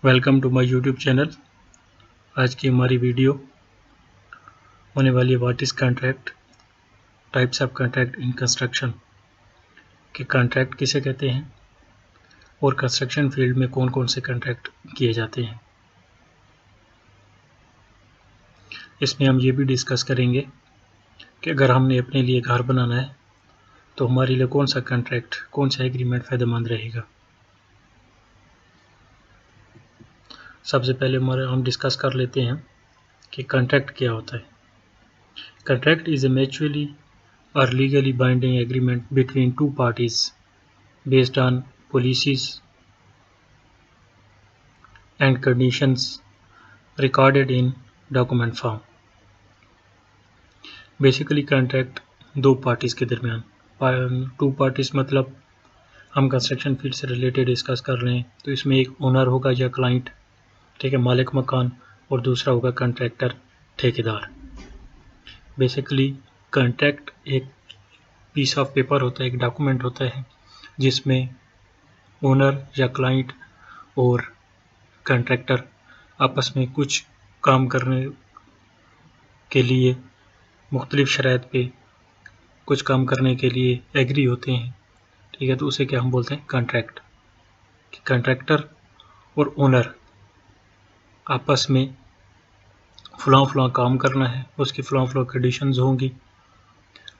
Welcome to my YouTube channel. आज की हमारी वीडियो होने वाली है what is contract, types of contract in construction, कि कॉन्ट्रैक्ट किसे कहते हैं और कंस्ट्रक्शन फील्ड में कौन कौन से कॉन्ट्रैक्ट किए जाते हैं। इसमें हम ये भी डिस्कस करेंगे कि अगर हमने अपने लिए घर बनाना है तो हमारे लिए कौन सा कॉन्ट्रैक्ट, कौन सा एग्रीमेंट फ़ायदेमंद रहेगा। सबसे पहले हम डिस्कस कर लेते हैं कि कॉन्ट्रैक्ट क्या होता है। Contract is a mutually or legally binding agreement between two parties based on policies and conditions recorded in document form. Basically contract दो पार्टीज़ के दरमियान, टू पार्टीज़ मतलब हम कंस्ट्रक्शन फील्ड से रिलेटेड डिस्कस कर रहे हैं तो इसमें एक ओनर होगा या क्लाइंट, ठीक है, मालिक मकान, और दूसरा होगा कॉन्ट्रैक्टर, ठेकेदार। बेसिकली कॉन्ट्रैक्ट एक पीस ऑफ पेपर होता है, एक डॉक्यूमेंट होता है जिसमें ओनर या क्लाइंट और कॉन्ट्रैक्टर आपस में कुछ काम करने के लिए मुख्तलिफ शराइत पे कुछ काम करने के लिए एग्री होते हैं, ठीक है। तो उसे क्या हम बोलते हैं, कॉन्ट्रैक्ट। कि कॉन्ट्रैक्टर और ओनर आपस में फलां काम करना है, उसकी फलां कंडीशंस होंगी,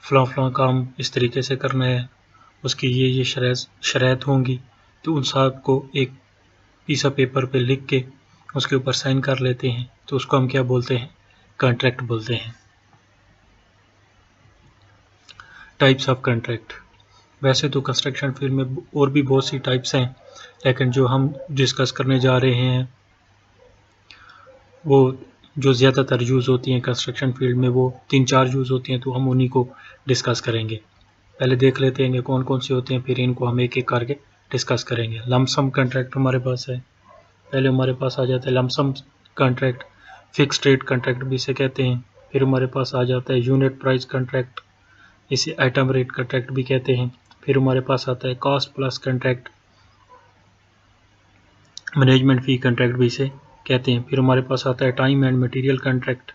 फलां काम इस तरीके से करना है, उसकी ये शराइत होंगी। तो उन सब को एक पीस ऑफ पेपर पे लिख के उसके ऊपर साइन कर लेते हैं, तो उसको हम क्या बोलते हैं, कॉन्ट्रैक्ट बोलते हैं। टाइप्स ऑफ कॉन्ट्रैक्ट, वैसे तो कंस्ट्रक्शन फील्ड में और भी बहुत सी टाइप्स हैं, लेकिन जो हम डिस्कस करने जा रहे हैं वो जो ज़्यादातर यूज़ होती हैं कंस्ट्रक्शन फील्ड में वो 3-4 यूज़ होती हैं, तो हम उन्हीं को डिस्कस करेंगे। पहले देख लेते हैं कि कौन कौन सी होती हैं, फिर इनको हम एक एक करके डिस्कस करेंगे। लमसम कॉन्ट्रैक्ट हमारे पास है। पहले हमारे पास आ जाता है lump sum contract, fixed rate contract भी इसे कहते हैं। फिर हमारे पास आ जाता है यूनिट प्राइस कॉन्ट्रैक्ट, इसे आइटम रेट कॉन्ट्रैक्ट भी कहते हैं। फिर हमारे पास आता है कॉस्ट प्लस कॉन्ट्रैक्ट, मैनेजमेंट फ़ी कॉन्ट्रैक्ट भी इसे कहते हैं। फिर हमारे पास आता है टाइम एंड मटेरियल कॉन्ट्रैक्ट,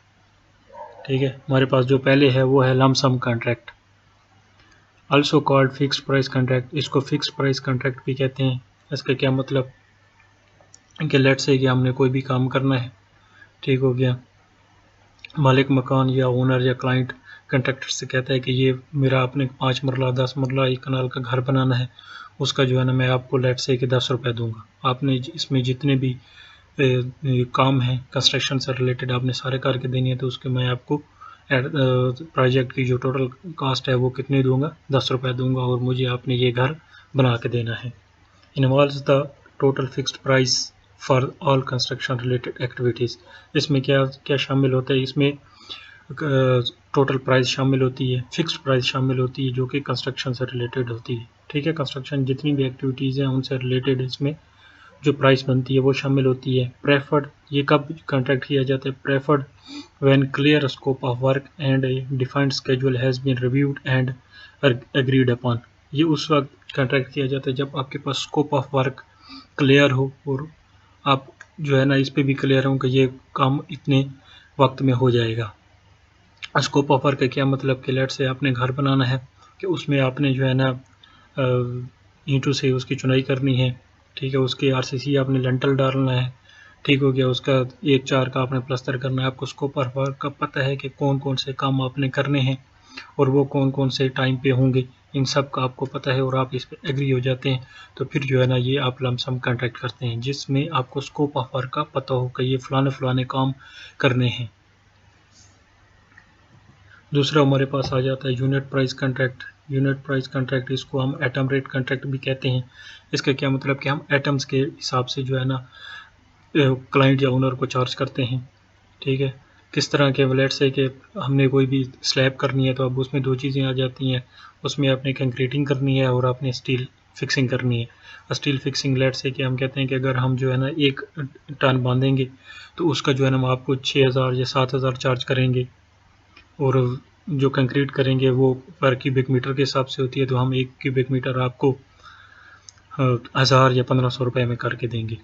ठीक है। हमारे पास जो पहले है वो है lump sum contract, also called fixed price contract, इसको फिक्स्ड प्राइस कॉन्ट्रैक्ट भी कहते हैं। इसका क्या मतलब कि लेट से कि हमने कोई भी काम करना है, ठीक हो गया, मालिक मकान या ओनर या क्लाइंट कॉन्ट्रैक्टर से कहता है कि ये मेरा आपने 5 मरला 10 मरला 1 कनाल का घर बनाना है, उसका जो है ना मैं आपको लेट से कि 10 रुपये दूंगा। आपने इसमें जितने भी काम है कंस्ट्रक्शन से रिलेटेड आपने सारे करके देनी है, तो उसके मैं आपको प्रोजेक्ट की जो टोटल कास्ट है वो कितनी दूंगा, 10 रुपये दूंगा, और मुझे आपने ये घर बना के देना है। Involves the total fixed price for all construction related activities. इसमें क्या क्या शामिल होता है, इसमें टोटल प्राइस शामिल होती है, फिक्स्ड प्राइस शामिल होती है जो कि कंस्ट्रक्शन से रिलेटेड होती है, ठीक है। कंस्ट्रक्शन जितनी भी एक्टिविटीज़ हैं उनसे रिलेटेड इसमें जो प्राइस बनती है वो शामिल होती है। प्रेफर्ड, ये कब कॉन्ट्रैक्ट किया जाता है, preferred when clear scope of work and a defined schedule has been reviewed and agreed upon. ये उस वक्त कॉन्ट्रैक्ट किया जाता है जब आपके पास स्कोप ऑफ वर्क क्लियर हो और आप जो है ना इस पे भी क्लियर हो कि ये काम इतने वक्त में हो जाएगा। स्कोप ऑफ वर्क का क्या मतलब कि लेट से आपने घर बनाना है कि उसमें आपने जो है ना ईंटों से उसकी चुनाई करनी है, ठीक है, उसके आरसीसी आपने लेंटल डालना है, ठीक हो गया, उसका 1-4 का आपने प्लस्तर करना है। आपको स्कोप ऑफ वर्क का पता है कि कौन कौन से काम आपने करने हैं और वो कौन कौन से टाइम पे होंगे, इन सब का आपको पता है और आप इस पर एग्री हो जाते हैं, तो फिर जो है ना ये आप लमसम कॉन्ट्रैक्ट करते हैं जिसमें आपको स्कोप ऑफ वर्क का पता हो कि ये फलाने काम करने हैं। दूसरा हमारे पास आ जाता है unit price contract. Unit price contract, इसको हम एटम रेट कॉन्ट्रैक्ट भी कहते हैं। इसका क्या मतलब कि हम एटम्स के हिसाब से जो है ना क्लाइंट या ओनर को चार्ज करते हैं, ठीक है। किस तरह के, लेट से कि हमने कोई भी स्लैब करनी है तो अब उसमें दो चीज़ें आ जाती हैं, उसमें आपने कंक्रीटिंग करनी है और आपने स्टील फिक्सिंग करनी है। स्टील फिक्सिंग लेट से कि हम कहते हैं कि अगर हम जो है ना 1 टन बांधेंगे तो उसका जो है ना हम आपको 6000 या 7000 चार्ज करेंगे, और जो कंक्रीट करेंगे वो पर क्यूबिक मीटर के हिसाब से होती है, तो हम 1 क्यूबिक मीटर आपको 1000 या 1500 रुपये में करके देंगे।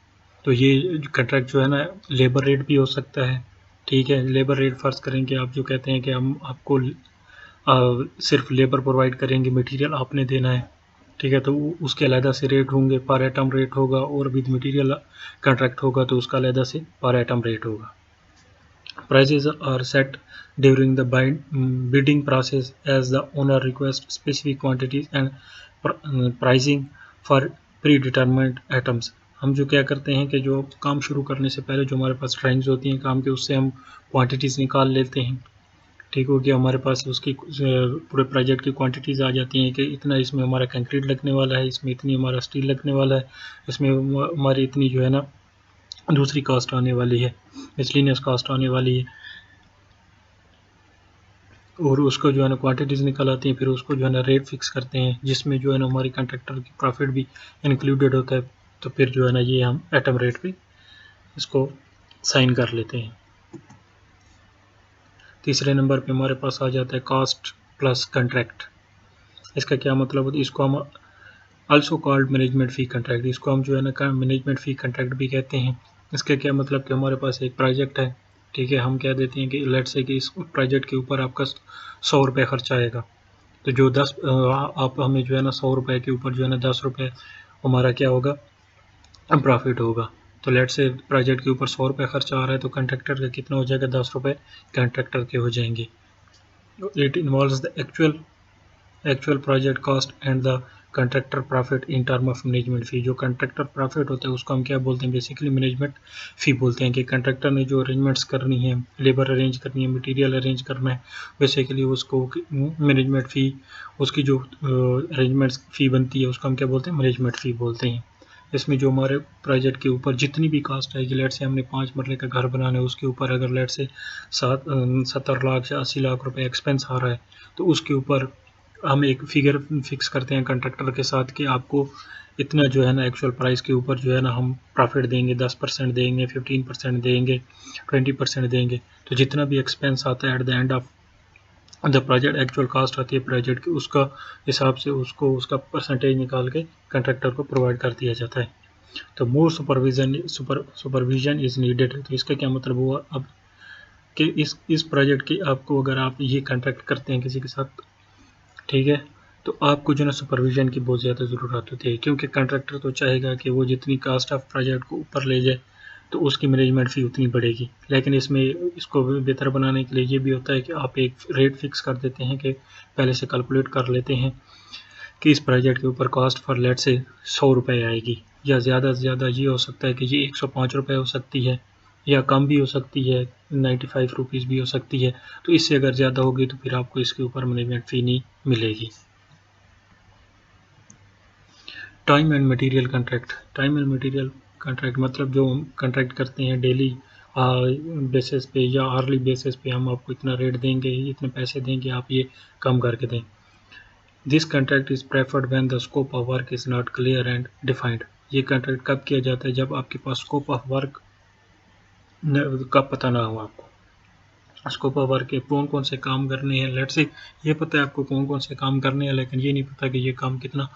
तो ये कंट्रैक्ट जो है ना लेबर रेट भी हो सकता है, ठीक है। लेबर रेट फ़र्ज़ करेंगे आप जो कहते हैं कि हम आपको सिर्फ लेबर प्रोवाइड करेंगे, मटेरियल आपने देना है, ठीक है। तो उसके अलहदा से रेट होंगे, पर आइटम रेट होगा, और विद मटेरियल कॉन्ट्रैक्ट होगा तो उसका अलहदा से पर आइटम रेट होगा। Prices are set during the bidding process as the owner requests specific quantities and pricing for predetermined items। हम जो क्या करते हैं कि जो काम शुरू करने से पहले जो हमारे पास ड्राइंग्स होती हैं काम के, उससे हम क्वांटिटीज़ निकाल लेते हैं, ठीक हो गया। हमारे पास उसकी पूरे प्रोजेक्ट की क्वांटिटीज़ आ जाती हैं कि इतना इसमें हमारा कंक्रीट लगने वाला है, इसमें इतनी हमारा स्टील लगने वाला है, इसमें हमारी इतनी जो है ना दूसरी कास्ट आने वाली है, मिसलेनियस कास्ट आने वाली है, और उसको जो है ना क्वांटिटीज़ निकल आती हैं। फिर उसको जो है ना रेट फिक्स करते हैं, जिसमें जो है ना हमारी कंट्रैक्टर की प्रॉफिट भी इंक्लूडेड होता है। तो फिर जो है ना ये हम आइटम रेट पे इसको साइन कर लेते हैं। तीसरे नंबर पे हमारे पास आ जाता है कॉस्ट प्लस कंट्रैक्ट। इसका क्या मतलब होता है? इसको हम आल्सो कॉल्ड मैनेजमेंट फ़ी कंट्रैक्ट, इसको हम जो है ना मैनेजमेंट फ़ी कंट्रैक्ट भी कहते हैं। इसका क्या मतलब कि हमारे पास एक प्रोजेक्ट है, ठीक है। हम क्या देते हैं कि लेट्स से कि इस प्रोजेक्ट के ऊपर आपका 100 रुपये खर्च आएगा, तो जो 10 आप हमें जो है ना 100 रुपये के ऊपर जो है ना 10 रुपये हमारा क्या होगा, प्रॉफिट होगा। तो लेट्स से प्रोजेक्ट के ऊपर 100 रुपये खर्च आ रहा है, तो कंट्रैक्टर का कितना हो जाएगा, 10 रुपये कंट्रैक्टर के हो जाएंगे। It involves the actual project cost and the contractor profit in term of management fee. जो कंट्रैक्टर प्रॉफिट होता है उसको हम क्या बोलते हैं, बेसिकली मैनेजमेंट फ़ी बोलते हैं। कि कंट्रैक्टर ने जो अरेंजमेंट्स करनी है, लेबर अरेंज करनी है, मटेरियल अरेंज करना है, बेसिकली उसको मैनेजमेंट फ़ी, उसकी जो अरेंजमेंट्स फ़ी बनती है उसको हम क्या बोलते हैं, मैनेजमेंट फ़ी बोलते हैं। इसमें जो हमारे प्रोजेक्ट के ऊपर जितनी भी कास्ट आएगी, लेट से हमने 5 मरले का घर बनाना है, उसके ऊपर अगर लेट से 70 लाख या 80 लाख रुपए एक्सपेंस आ रहा है, तो उसके ऊपर हम एक फिगर फिक्स करते हैं कंट्रैक्टर के साथ कि आपको इतना जो है ना एक्चुअल प्राइस के ऊपर जो है ना हम प्रॉफिट देंगे, 10% देंगे, 15% देंगे, 20% देंगे। तो जितना भी एक्सपेंस आता है at the end of the project, actual cost आती है प्रोजेक्ट की, उसका हिसाब से उसको उसका परसेंटेज निकाल के कंट्रैक्टर को प्रोवाइड कर दिया जाता है। तो मोर सुपरविजन इज़ नीडेड। तो इसका क्या मतलब हुआ अब कि इस प्रोजेक्ट की आपको, अगर आप ये कंट्रैक्ट करते हैं किसी के साथ, ठीक है, तो आपको जो है ना सुपरविजन की बहुत ज़्यादा ज़रूरत होती है, क्योंकि कंट्रैक्टर तो चाहेगा कि वो जितनी कास्ट ऑफ प्रोजेक्ट को ऊपर ले जाए तो उसकी मैनेजमेंट फ़ी उतनी बढ़ेगी। लेकिन इसमें इसको बेहतर बनाने के लिए ये भी होता है कि आप एक रेट फिक्स कर देते हैं, कि पहले से कैलकुलेट कर लेते हैं कि इस प्रोजेक्ट के ऊपर कॉस्ट फॉर लेट से 100 रुपये आएगी, या ज़्यादा से ज़्यादा ये हो सकता है कि ये 105 रुपये हो सकती है, या कम भी हो सकती है, 95 रुपीज़ भी हो सकती है। तो इससे अगर ज़्यादा होगी तो फिर आपको इसके ऊपर मैनेजमेंट फ़ी नहीं मिलेगी। Time and material contract. Time and material contract मतलब जो हम कॉन्ट्रैक्ट करते हैं डेली बेसिस पे या आर्ली बेसिस पे, हम आपको इतना रेट देंगे, इतने पैसे देंगे, आप ये काम करके दें। This contract is preferred when the scope of work is not clear and defined. ये कॉन्ट्रैक्ट कब किया जाता है, जब आपके पास स्कोप ऑफ वर्क का पता ना हो। आपको स्कोप ऑफ वर्क के कौन कौन से काम करने हैं, लेट्स से ये पता है आपको कौन कौन से काम करने हैं, लेकिन ये नहीं पता कि ये काम कितना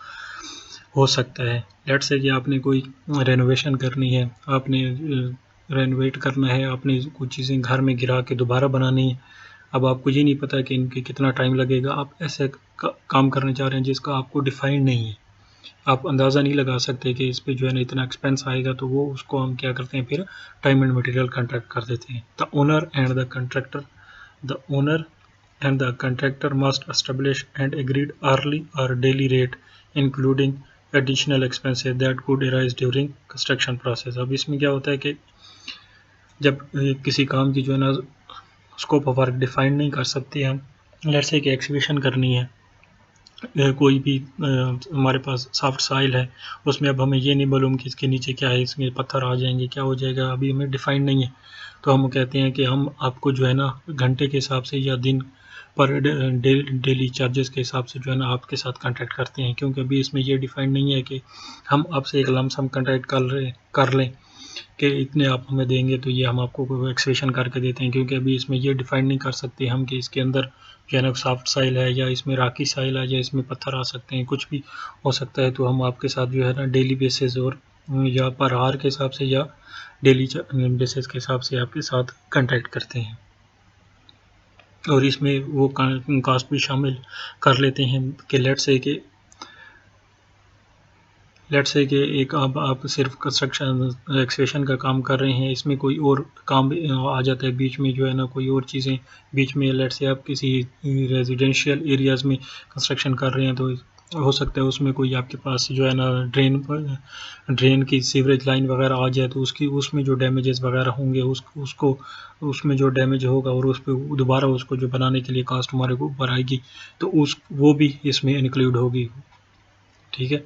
हो सकता है। लेट्स से कि आपने कोई रेनोवेशन करनी है, आपने रेनोवेट करना है, आपने कुछ चीज़ें घर में गिरा के दोबारा बनानी है। अब आपको ये नहीं पता कि इनके कितना टाइम लगेगा, आप ऐसे काम करने जा रहे हैं जिसका आपको डिफाइंड नहीं है, आप अंदाज़ा नहीं लगा सकते कि इस पे जो है ना इतना एक्सपेंस आएगा। तो वो उसको हम क्या करते हैं, फिर टाइम एंड मटेरियल कॉन्ट्रैक्ट कर देते हैं। The owner and the contractor must establish and agreed hourly or daily rate including additional expenses that could arise during construction process. अब इसमें क्या होता है कि जब किसी काम की जो है ना स्कोप ऑफ वर्क डिफाइन नहीं कर सकते हम, लेट्स से कि एक्सहिबिशन करनी है, कोई भी हमारे पास सॉफ्ट सॉइल है, उसमें अब हमें ये नहीं मालूम कि इसके नीचे क्या है, इसमें पत्थर आ जाएंगे, क्या हो जाएगा, अभी हमें डिफाइन नहीं है। तो हम कहते हैं कि हम आपको जो है ना घंटे के हिसाब से या दिन पर डेली चार्जेस के हिसाब से जो है ना आपके साथ कॉन्ट्रैक्ट करते हैं, क्योंकि अभी इसमें ये डिफाइन नहीं है कि हम आपसे एक लमसम कॉन्ट्रैक्ट कर लें कि इतने आप हमें देंगे तो ये हम आपको एक्सप्रेशन करके देते हैं, क्योंकि अभी इसमें ये डिफाइन नहीं कर सकते हम कि इसके अंदर जो है ना सॉफ्ट साइल है, या इसमें राकी साइल है, या इसमें पत्थर आ सकते हैं, कुछ भी हो सकता है। तो हम आपके साथ जो है ना डेली बेसिस और या पर आवर के हिसाब से या डेली बेसिस के हिसाब से आपके साथ कॉन्ट्रैक्ट करते हैं। और इसमें वो कास्ट भी शामिल कर लेते हैं कि लेट्स से कि एक आप सिर्फ कंस्ट्रक्शन एक्सकेवेशन का काम कर रहे हैं, इसमें कोई और काम आ जाता है बीच में, जो है ना, कोई और चीज़ें बीच में, लेट्स से आप किसी रेजिडेंशियल एरियाज़ में कंस्ट्रक्शन कर रहे हैं, तो हो सकता है उसमें कोई आपके पास जो है ना ड्रेन की सीवरेज लाइन वगैरह आ जाए, तो उसमें जो डैमेजेस वगैरह होंगे उसको उसमें जो डैमेज होगा और उस पर दोबारा उसको जो बनाने के लिए कास्ट हमारे को ऊपर आएगी, तो वो भी इसमें इंक्लूड होगी। ठीक है,